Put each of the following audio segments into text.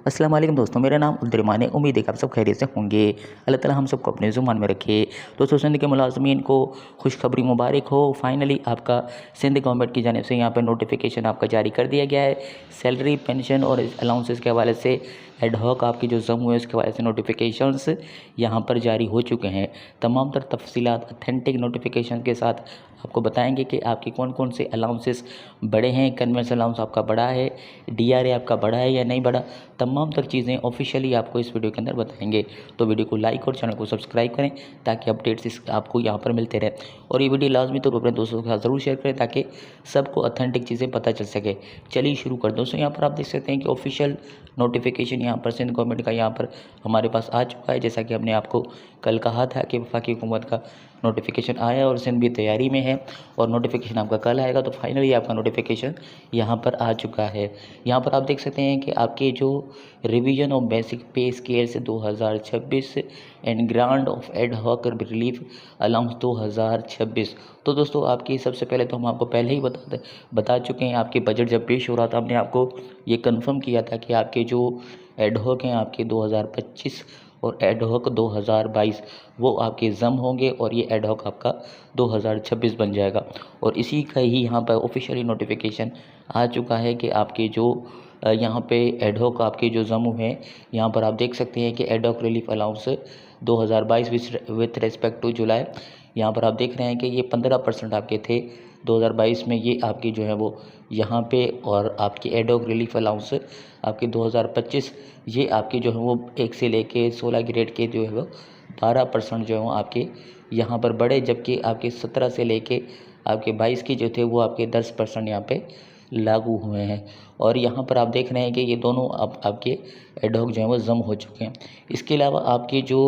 अस्सलाम वालेकुम दोस्तों, मेरा नाम उद्दरमान है। उम्मीद है कि आप सब खैरियत से होंगे। अल्लाह ताला हम सबको अपने ज़ुबान में रखे। दोस्तों, सिंध के मुलाजमीन को खुशखबरी मुबारक हो। फाइनली आपका सिंध गवर्नमेंट की जानिब से यहाँ पर नोटिफिकेशन आपका जारी कर दिया गया है। सैलरी, पेंशन और अलाउंसेस के हवाले से एड हॉक आपकी जो जम हुए उसके हवाले से नोटिफिकेशंस यहाँ पर जारी हो चुके हैं। तमाम तर तफसीलात अथेंटिक नोटिफिकेशन के साथ आपको बताएंगे कि आपके कौन कौन से अलाउंसेस बढ़े हैं, कन्वेंस अलाउंस आपका बढ़ा है, DRA आपका बढ़ा है या नहीं बढ़ा, तमाम तर चीज़ें ऑफिशियली आपको इस वीडियो के अंदर बताएंगे। तो वीडियो को लाइक और चैनल को सब्सक्राइब करें ताकि अपडेट्स आपको यहाँ पर मिलते रहें। और ये वीडियो लाजमी तौर पर अपने दोस्तों के साथ ज़रूर शेयर करें ताकि सबको अथेंटिक चीज़ें पता चल सके। चलिए शुरू कर दोस्तों। यहाँ पर आप देख सकते हैं कि ऑफिशियल नोटिफिकेशन यहाँ पर सिंध गवर्नमेंट का यहाँ पर हमारे पास आ चुका है। जैसा कि हमने आपको कल कहा था कि वफाकी हुकूमत का नोटिफिकेशन आया और सिंध भी तैयारी में है और नोटिफिकेशन आपका कल आएगा। तो फाइनली आपका नोटिफिकेशन यहाँ पर आ चुका है। यहाँ पर आप देख सकते हैं कि आपके जो revision of basic pay scales 2026 and grant of ad hoc relief allowance 2026। तो दोस्तों, आपकी सबसे पहले तो हम आपको पहले ही बता चुके हैं। आपके बजट जब पेश हो रहा था हमने आपको ये कंफर्म किया था कि आपके जो एड हॉक हैं आपके 2025 और एड हॉक 2022 वो आपके जम होंगे और ये एड हॉक आपका 2026 बन जाएगा। और इसी का ही यहाँ पर ऑफिशियली नोटिफिकेशन आ चुका है कि आपके जो यहाँ पे एड हॉक आपके जो जम हैं यहाँ पर आप देख सकते हैं कि ad hoc relief allowance 2022 with respect to July, यहाँ पर आप देख रहे हैं कि ये 15% आपके थे 2022 में, ये आपकी जो है वो यहाँ पे, और आपकी एड हॉक रिलीफ अलाउंस आपके 2025 ये आपकी जो है वो 1 से लेके 16 ग्रेड के जो है वो 12% जो है वो आपके यहाँ पर बढ़े, जबकि आपके 17 से लेके आपके 22 की जो थे वो आपके 10% यहाँ पे लागू हुए हैं। और यहाँ पर आप देख रहे हैं कि ये दोनों आपके एड हॉक जो है वो जम हो चुके हैं। इसके अलावा आपके जो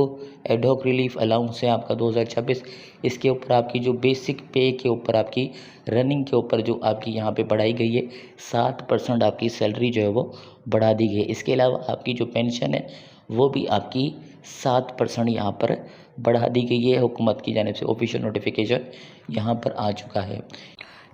एड हॉक रिलीफ अलाउंस है आपका 2026, इसके ऊपर आपकी जो बेसिक पे के ऊपर आपकी रनिंग के ऊपर जो आपकी यहाँ पे बढ़ाई गई है 7% आपकी सैलरी जो है वो बढ़ा दी गई है। इसके अलावा आपकी जो पेंशन है वो भी आपकी 7% यहाँ पर बढ़ा दी गई है। हुकूमत की जानिब से ऑफिशियल नोटिफिकेशन यहाँ पर आ चुका है।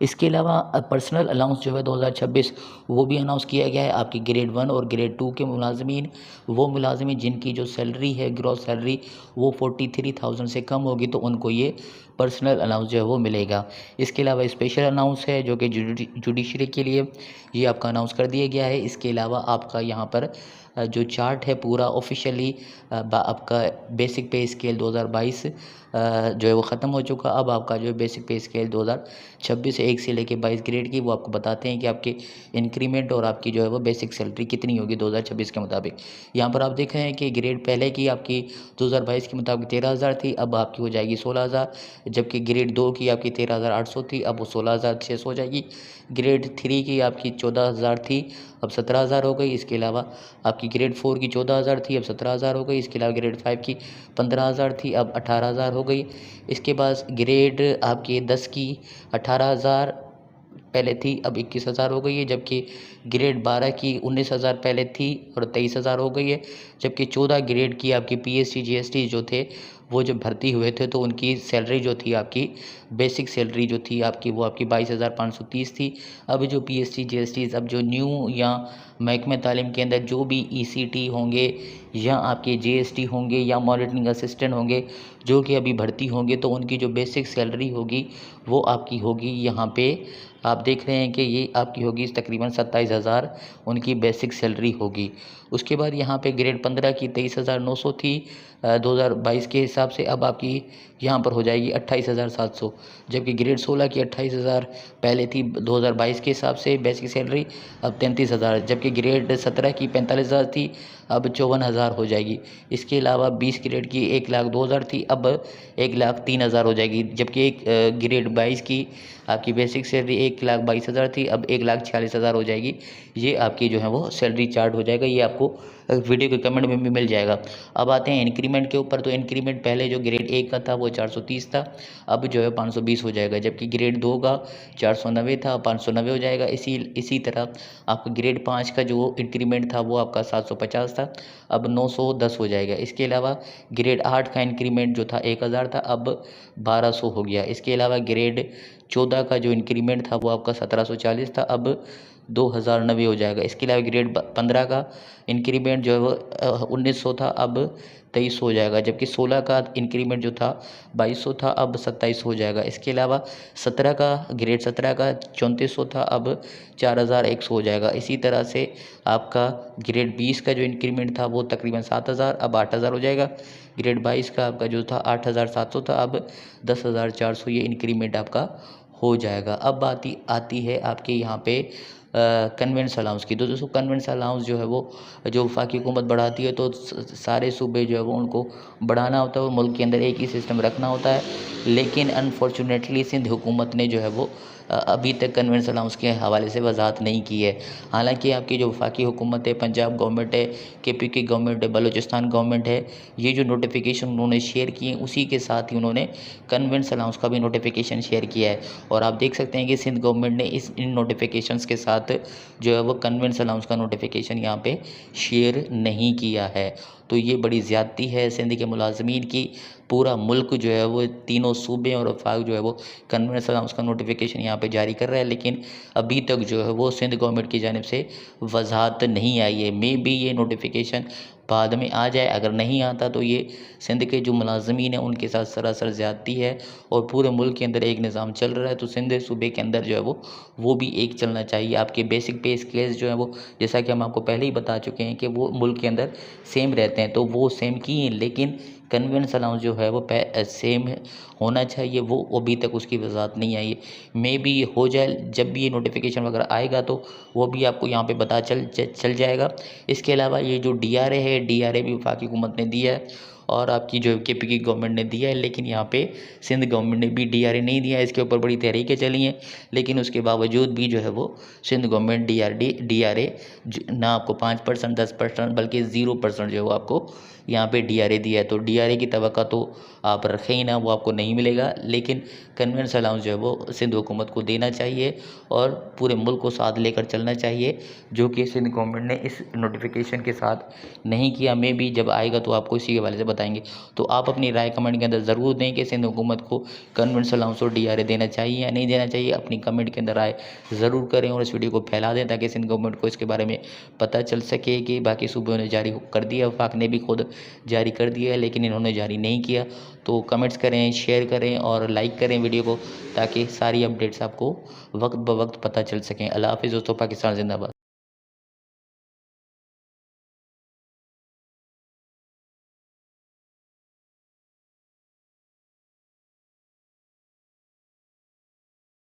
इसके अलावा पर्सनल अलाउंस जो है 2026 वो भी अनाउंस किया गया है। आपकी ग्रेड 1 और ग्रेड 2 के मुलाजमीन, वो मुलाजमीन जिनकी जो सैलरी है ग्रॉस सैलरी वो 43,000 से कम होगी तो उनको ये पर्सनल अलाउंस जो है वो मिलेगा। इसके अलावा स्पेशल अनाउंस है जो कि जुडिशरी के लिए ये आपका अनाउंस कर दिया गया है। इसके अलावा आपका यहाँ पर जो चार्ट है पूरा ऑफिशियली आपका बेसिक पे स्केल 2022 जो है वो ख़त्म हो चुका। अब आपका जो बेसिक पे स्केल 2026 1 से लेके 22 ग्रेड की वो आपको बताते हैं कि आपके इंक्रीमेंट और आपकी जो है वो बेसिक सैलरी कितनी होगी 2026 के मुताबिक। यहाँ पर आप देख रहे हैं कि ग्रेड पहले की आपकी 2022 के मुताबिक 13,000 थी, अब आपकी हो जाएगी 16,000, जबकि ग्रेड 2 की आपकी 13,800 थी, अब वो 16,600 हो जाएगी। ग्रेड 3 की आपकी 14,000 थी, अब 17,000 हो गई। इसके अलावा आपकी ग्रेड 4 की 14,000 थी, अब 17,000 हो गई। इसके अलावा ग्रेड 5 की 15,000 थी, अब 18,000 हो गई। इसके बाद ग्रेड आपकी 10 की 18,000 पहले थी, अब 21,000 हो गई है, जबकि ग्रेड 12 की 19,000 पहले थी और 23,000 हो गई है। जबकि 14 ग्रेड की आपकी PSC GST जो थे वो जब भर्ती हुए थे तो उनकी सैलरी जो थी आपकी बेसिक सैलरी जो थी आपकी वो आपकी 22,530 थी। अब जो PSC GST अब जो न्यू या महकमे तालीम के अंदर जो भी ECT होंगे या आपके JST होंगे या मॉनिटरिंग असिस्टेंट होंगे जो कि अभी भर्ती होंगे तो उनकी जो बेसिक सैलरी होगी वो आपकी होगी यहाँ पे आप देख रहे हैं कि ये आपकी होगी तकरीबन 27,000 उनकी बेसिक सैलरी होगी। उसके बाद यहाँ पे ग्रेड 15 की 23,900 थी 2022 के हिसाब से, अब आपकी यहाँ पर हो जाएगी 28,700, जबकि ग्रेड 16 की 28,000 पहले थी 2022 के हिसाब से बेसिक सैलरी, अब 33,000, जबकि ग्रेड 17 की 45,000 थी, अब 54,000 हो जाएगी। इसके अलावा 20 ग्रेड की 1,02,000 थी, अब 1,03,000 हो जाएगी, जबकि एक ग्रेड 22 की आपकी बेसिक सैलरी 1,22,000 थी, अब 1,46,000 हो जाएगी। ये आपकी जो है वो सैलरी चार्ट हो जाएगा, ये आपको वीडियो के कमेंट में भी मिल जाएगा। अब आते हैं इंक्रीमेंट के ऊपर। तो इंक्रीमेंट पहले जो ग्रेड 1 का था वो 430 था, अब जो है 520 हो जाएगा, जबकि ग्रेड 2 का 490 था, 590 हो जाएगा। इसी तरह आपका ग्रेड 5 का जो इंक्रीमेंट था वो आपका 750 था, अब 910 हो जाएगा। इसके अलावा ग्रेड 8 का इंक्रीमेंट जो था 1,000 था, अब 1,200 हो गया। इसके अलावा ग्रेड 14 का जो इंक्रीमेंट था वो आपका 1,740 था, अब 2090 हो जाएगा। इसके अलावा ग्रेड 15 का इंक्रीमेंट जो है वो 1900 था, अब 2300 हो जाएगा, जबकि 16 का इंक्रीमेंट जो था 2200 था, अब 2700 हो जाएगा। इसके अलावा 17 का ग्रेड 17 का 3400 था, अब 4100 हो जाएगा। इसी तरह से आपका ग्रेड 20 का जो इंक्रीमेंट था वो तकरीबन 7000, अब 8000 हो जाएगा। ग्रेड 22 का आपका जो था 8700 था, अब 10400 ये इंक्रीमेंट आपका हो जाएगा। अब बात आती है आपके यहाँ पे कन्वेंस अलाउंस की। तो दोस्तों कन्वेंस अलाउंस जो है वो जो वफाकी हुकूमत बढ़ाती है तो सारे सूबे जो है वो उनको बढ़ाना होता है और मुल्क के अंदर एक ही सिस्टम रखना होता है। लेकिन अनफॉर्चुनेटली सिंध हुकूमत ने जो है वो अभी तक कन्वेंस अलाउंस के हवाले से वजाहत नहीं की है। हालांकि आपकी जो वफाकी हुकूमत है, पंजाब गवर्नमेंट है, KP की गवर्नमेंट है, बलूचिस्तान गवर्नमेंट है, ये जो नोटिफिकेशन उन्होंने शेयर किए उसी के साथ ही उन्होंने कन्वेंस अलाउंस का भी नोटिफिकेशन शेयर किया है। और आप देख सकते हैं कि सिंध गवर्नमेंट ने इन नोटिफिकेशंस के साथ जो है वो कन्वेंस अलाउंस का नोटिफिकेशन यहाँ पे शेयर नहीं किया है। तो ये बड़ी ज़्यादती है सिंध के मुलाजमीन की। पूरा मुल्क जो है वो तीनों सूबे और वफाक जो है वो कन्वेंस अलाउंस का नोटिफिकेशन यहाँ पे जारी कर रहा है, लेकिन अभी तक जो है वो सिंध गवर्नमेंट की जानिब से वजाहत नहीं आई है। मे बी ये नोटिफिकेशन बाद में आ जाए, अगर नहीं आता तो ये सिंध के जो मुलाजमीन हैं उनके साथ सरासर ज़्यादती है। और पूरे मुल्क के अंदर एक निज़ाम चल रहा है तो सिंध सूबे के अंदर जो है वो भी एक चलना चाहिए। आपके बेसिक पे स्केल्स जो है वो जैसा कि हम आपको पहले ही बता चुके हैं कि वो मुल्क के अंदर सेम रहते हैं, तो वो सेम की हैं, लेकिन कन्वेंस अलाउंस जो है वो सेम होना चाहिए, वो अभी तक उसकी वजाहत नहीं आई है। मे बी ये हो जाए, जब भी ये नोटिफिकेशन वगैरह आएगा तो वो भी आपको यहाँ पे पता चल जाएगा। इसके अलावा ये जो DRA है, DRA भी वफाकी हुकूमत ने दिया है और आपकी जो KP की गवर्नमेंट ने दिया है, लेकिन यहाँ पे सिंध गवर्नमेंट ने भी DRA नहीं दिया है। इसके ऊपर बड़ी तहरीकें चली हैं, लेकिन उसके बावजूद भी जो है वो सिंध गवर्नमेंट DRA ना आपको 5%, 10%, बल्कि 0% जो है वो आपको यहाँ पे DRA दिया है। तो DRA की तवक्को तो आप रखें ही ना, वो आपको नहीं मिलेगा। लेकिन कन्वेंस अलाउंस जो है वो सिंध हुकूमत को देना चाहिए और पूरे मुल्क को साथ लेकर चलना चाहिए, जो कि सिंध गवर्नमेंट ने इस नोटिफिकेशन के साथ नहीं किया। मे भी जब आएगा तो आपको इसी के हवाले से बताएंगे। तो आप अपनी राय कमेंट के अंदर ज़रूर दें कि सिंध हुकूमत को कन्वेंस अलाउंस और DRA देना चाहिए या नहीं देना चाहिए। अपनी कमेंट के अंदर राय ज़रूर करें और इस वीडियो को फैला दें ताकि सिंध गवर्नमेंट को इसके बारे में पता चल सके कि बाकी सूबों ने जारी कर दिया, वफाक ने भी खुद जारी कर दिया है, लेकिन इन्होंने जारी नहीं किया। तो कमेंट्स करें, शेयर करें और लाइक करें वीडियो को, ताकि सारी अपडेट्स आपको वक्त ब वक्त पता चल सकें। अल्लाह हाफ़िज़ दोस्तों, पाकिस्तान जिंदाबाद।